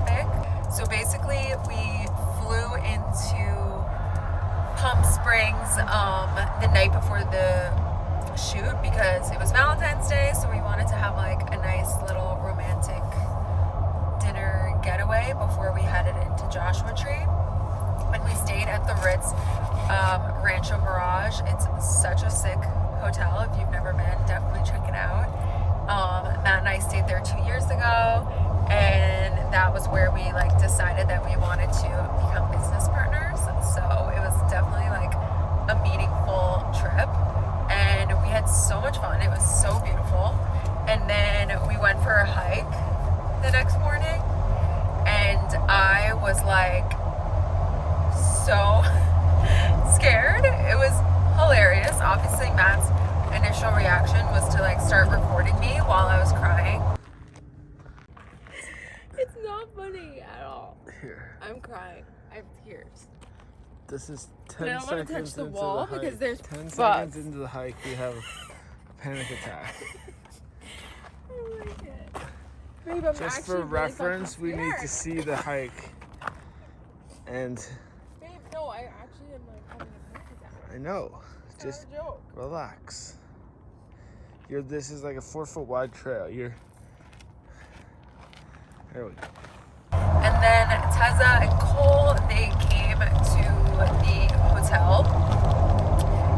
topic. So basically, we flew into Palm Springs the night before the shoot because it was Valentine's Day, so we wanted to have like a nice little romantic dinner getaway before we headed into Joshua Tree. And we stayed at the Ritz Rancho Mirage. It's such a sick hotel. If you've never been, definitely check it out. Matt and I stayed there 2 years ago, and that was where we like decided that we wanted to become business partners. So it was definitely like a meaningful trip, and we had so much fun. It was so beautiful. And then we went for a hike the next morning, and I was like so scared. It was hilarious. Obviously Matt's initial reaction was to like start recording me while I was crying. It's not funny at all. Here. I'm crying. I have tears. This is 10 And I don't want to touch seconds the into wall the hike. because there's 10 bugs. seconds into the hike, we have a panic attack. I like it. Babe, I'm Just actually for really reference, we fucking need to scared. see the hike. And Babe, no, I actually am like having a panic attack. I know, It's just not a joke. relax. This is like a 4-foot wide trail. There we go. And then Teza and Cole, they came to the hotel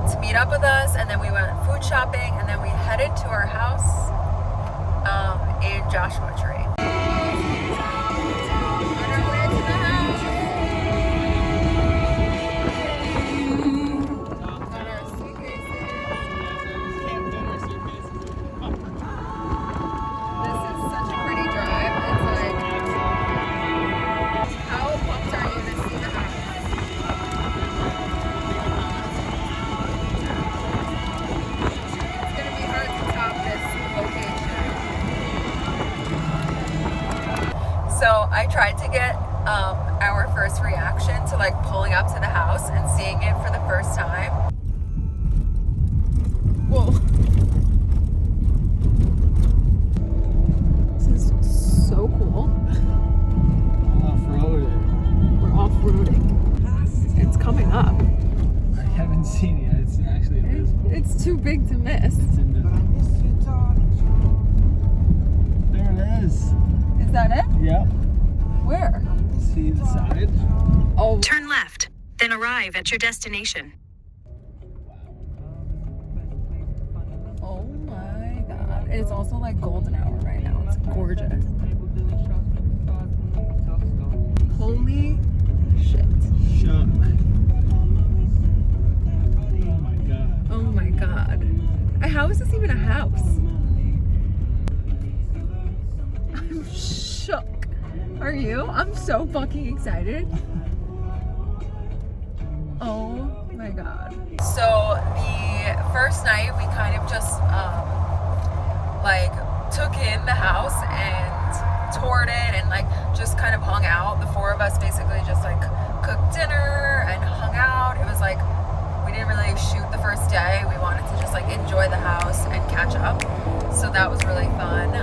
to meet up with us, and then we went food shopping, and then we headed to our house in Joshua Tree. On our way to the house. Got our suitcases. This is such a pretty drive. It's like, how pumped are you to see the house? It's gonna be hard to top this location. So I tried to get our first reaction to like pulling up to the house and seeing it for the first time. Whoa. This is so cool. Off-roading. We're off-roading. It's coming up. I haven't seen it yet. It's actually invisible. It's too big to miss. It's invisible. There it is. Is that it? Yep. Where? See the side? Oh, Turn left, then arrive at your destination. oh my god. And it's also like golden hour right now. It's gorgeous. Holy shit. Shook. Oh my god. Oh my god. How is this even a house? I'm shook. Are you? I'm so fucking excited. Oh my god. So the first night we kind of just like took in the house and toured it and like just kind of hung out. The four of us basically just like cooked dinner and hung out. It was like we didn't really shoot the first day. We wanted to just like enjoy the house and catch up. So that was really fun.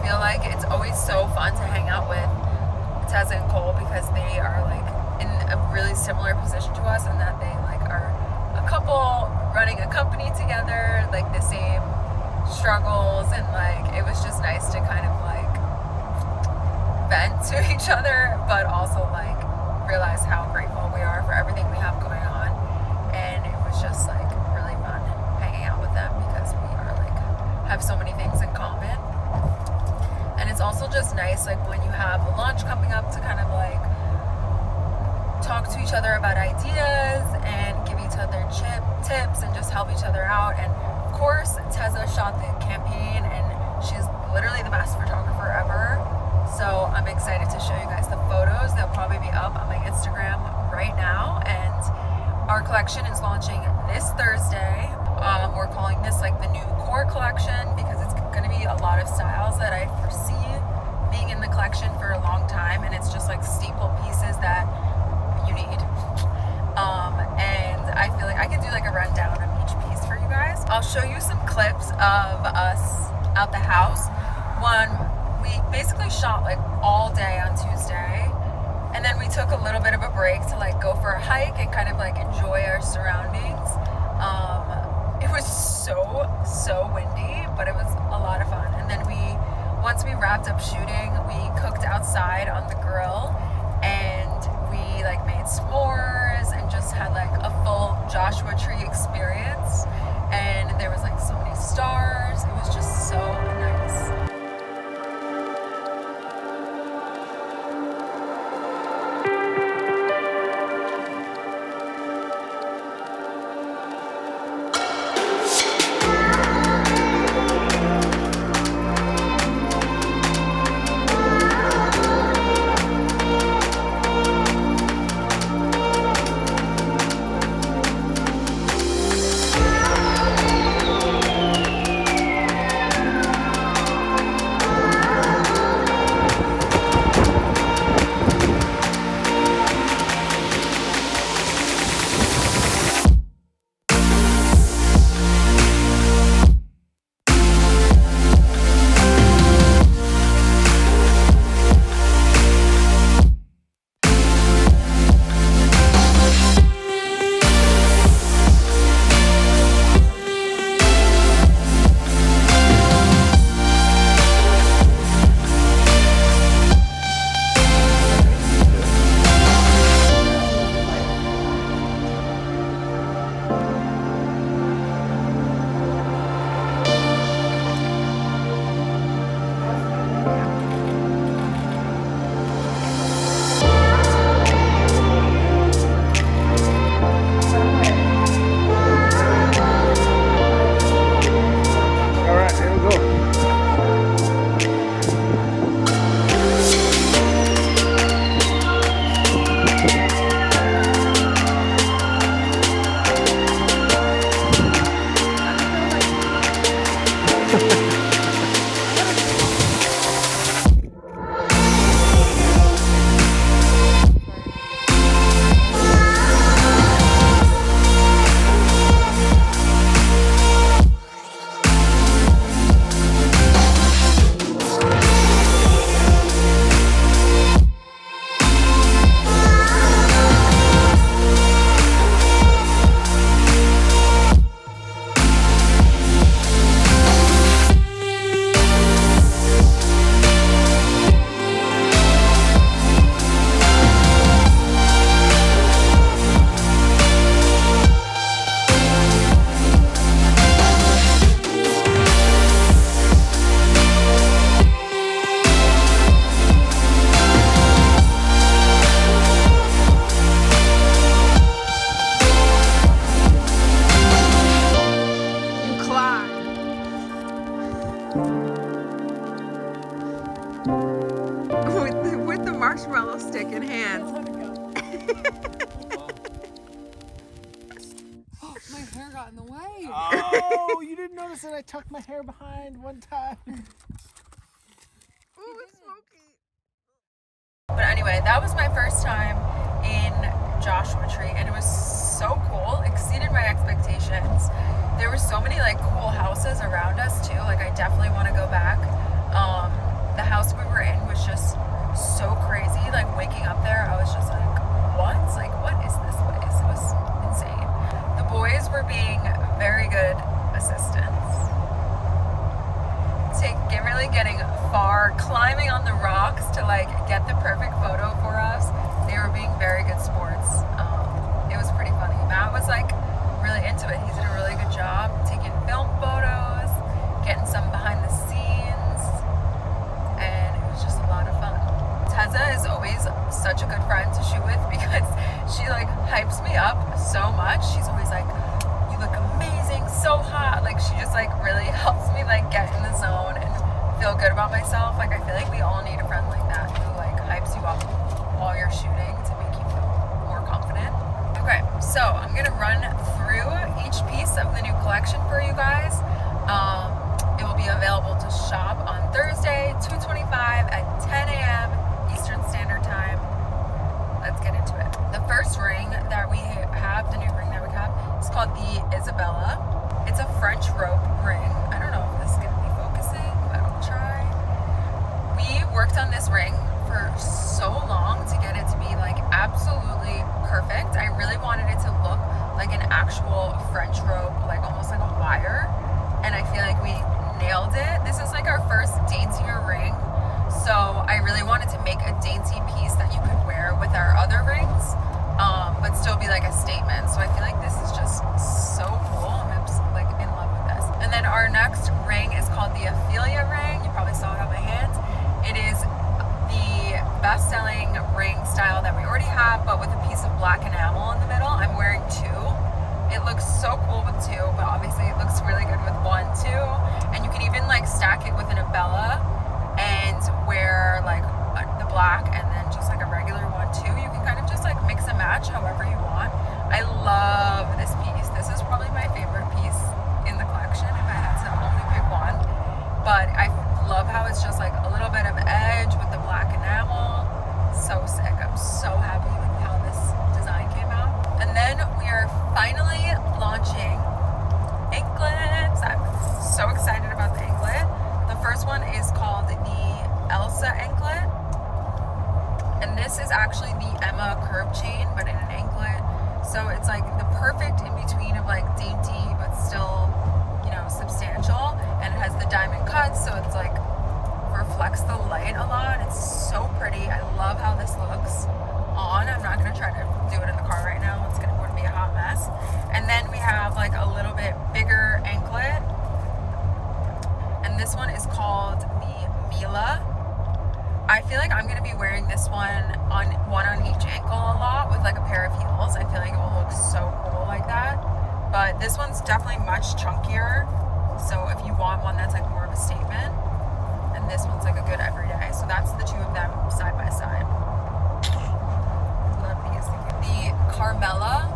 feel like it's always so fun to hang out with Tessa and Cole because they are like in a really similar position to us, and that they like are a couple running a company together, like the same struggles, and like it was just nice to kind of like vent to each other, but also like realize how grateful we are for everything we have going on. And it was just like really fun hanging out with them because we are like have so many things in common. And it's also just nice like when you have a launch coming up to kind of like talk to each other about ideas and give each other tips and just help each other out. And of course Tessa shot the campaign and she's literally the best photographer ever. So I'm excited to show you guys the photos. They'll probably be up on my Instagram right now. And our collection is launching this Thursday. We're calling this like the new core collection because it's going to be a lot of styles that I foresee being in the collection for a long time. And it's just like staple pieces that you need. And I feel like I could do like a rundown of each piece for you guys. I'll show you some clips of us out the house. We basically shot like all day on Tuesday, and then we took a little bit of a break to like go for a hike and kind of like enjoy our surroundings. It was so windy, but it was a lot of fun. And then once we wrapped up shooting, we cooked outside on the grill, and we like made s'mores and just had like a full Joshua Tree experience. And there was like so many stars. It was just so nice. marshmallow stick in hand. Oh, my hair got in the way. Oh, you didn't notice that I tucked my hair behind one time? Ooh, it's smoky. But anyway, that was my first time in Joshua Tree, and it was so cool. Exceeded my expectations. There were so many like cool houses around us too. Like I definitely want to go back. getting far, climbing on the rocks to like get the perfect photo for us. They were being very good sports. It was pretty funny. Matt was like really into it. He did a really good job taking film photos, getting some behind the scenes, and it was just a lot of fun. Tessa is always such a good friend to shoot with because she like hypes me up so much. She's always like, you look amazing, so hot. Like she just like really helps me like get in the zone and feel good about myself. Like I feel like we all need a friend like that who like hypes you up while you're shooting to make you feel more confident. Okay, so I'm gonna run through each piece of the new collection for you guys. It will be available to shop on Thursday, 2/25 at 10 a.m. Eastern Standard Time. Let's get into it. The first ring that we have, the new ring that we have, is called the Isabella. It's a French rope ring. I don't know if this is gonna be focusing, but I'll try. We worked on this ring for so long to get it to be like absolutely perfect. I really wanted it to look like an actual French rope, like almost like a wire, and I feel like we nailed it. This is like our first daintier ring, so I really wanted to make a dainty piece that you could wear with our other rings, but still be like a statement. So I feel like this is just so cool. I'm like in love with this. And then our next ring is called the OPHELIA ring. You probably saw it on my hand. It is the best-selling ring style that we already have, but with a piece of black enamel in the middle. I'm wearing two. It looks so cool with two, but obviously it looks really good with one too. And you can even like stack it with an ABELLA and wear like the black and then just like a regular one too. You can kind of just like mix and match however you want. I love this piece. This is probably my favorite piece in the collection if I had to only pick one. But I love how it's just like a little bit of edge with the black enamel. So sick. I'm so happy with how this design came out. And then we are finally launching anklets. I'm so excited about the anklet. The first one is called the ELSA anklet. And this is actually the Emma curb chain, but in an anklet. So it's like the perfect in between of like dainty, but still, you know, substantial. And it has the diamond cuts, so it's like reflects the light a lot. It's so pretty. I love how this looks on. I'm not gonna try to do it in the car right now. It's gonna be a hot mess. And then we have like a little bit bigger anklet. And this one is called the Mila. I feel like I'm gonna be wearing this one on each ankle a lot with like a pair of heels. I feel like it will look so cool like that. But this one's definitely much chunkier. So if you want one that's like more of a statement, and this one's like a good everyday. So that's the two of them side by side. Love these. The CARMELLA,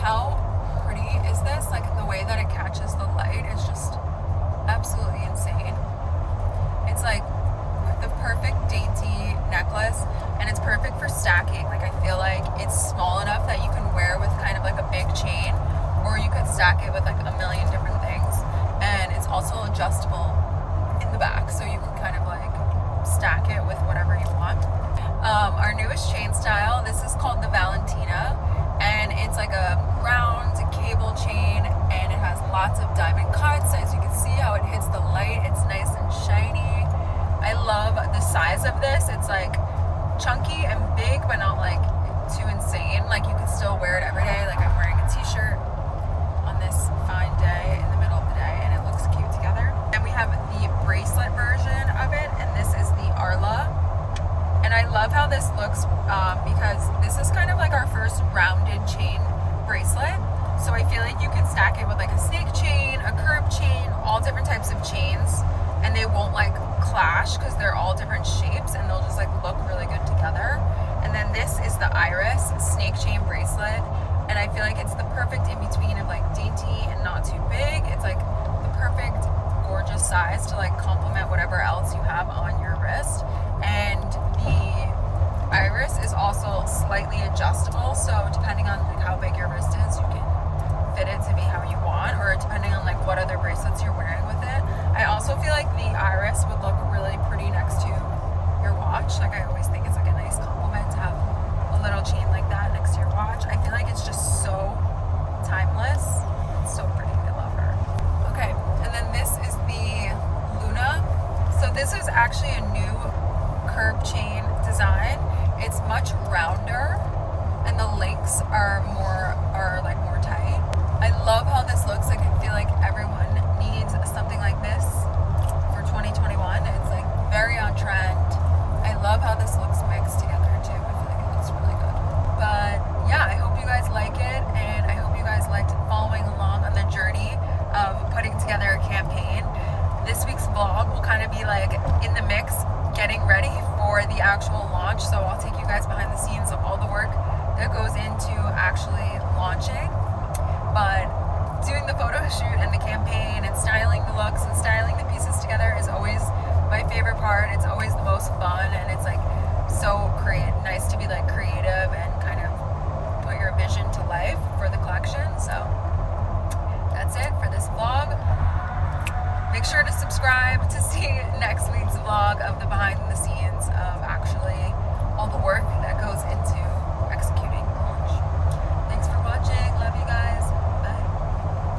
how pretty is this? Like the way that it catches the light is just absolutely insane. It's like the perfect dainty necklace, and it's perfect for stacking. Like I feel like it's small enough that you can wear with kind of like a big chain, or you could stack it with like a million different things. And it's also adjustable in the back, so you can kind of like stack it with whatever you want. Our newest chain style, this is called the VALENTINA, and it's like a round cable chain, and it has lots of diamond cuts. As you can see how it hits the light, it's nice and shiny. I love the size of this. It's like chunky and big, but not like too insane. Like you can still wear it every day. Like I'm wearing a t-shirt on this fine day in the middle of the day, and it looks cute together. And we have the bracelet version of it, and this is the ARIA. And I love how this looks because this is kind of like our first rounded chain bracelet. So I feel like you can stack it with like a snake chain, a curb chain, all different types of chains, and they won't like clash because they're all different shapes, and they'll just like look really good together. And then this is the Iris snake chain bracelet, and I feel like it's the perfect in between of like dainty and not too big. It's like the perfect gorgeous size to like complement whatever else you have on your wrist. And the Iris is also slightly adjustable, so depending on like how big your wrist is, you can fit it to be how you want, or depending on like what other bracelets you're wearing with it. I also feel like the Iris would look really pretty next to your watch. Like I always think it's like a nice compliment to have a little chain like that next to your watch. I feel like it's just so timeless. It's so pretty. I love her. Okay, and then this is the Luna. So this this is actually a new curb chain design. It's much rounder, and the links are like more tight. I love how this looks. Like, I feel like everyone needs something like this for 2021. It's like very on trend. I love how this looks mixed together too. I feel like it looks really good. But yeah, I hope you guys like it, and I hope you guys liked following along on the journey of putting together a campaign. This week's vlog will kind of be like in the mix, getting ready for the actual launch. So I'll take you guys behind the scenes of all the work that goes into actually launching. But doing the photo shoot and the campaign and styling the looks and styling the pieces together is always my favorite part. It's always the most fun, and it's like so nice to be like creative and kind of put your vision to life for the collection. So that's it for this vlog. Make sure to subscribe to see next week's vlog of the behind the scenes of actually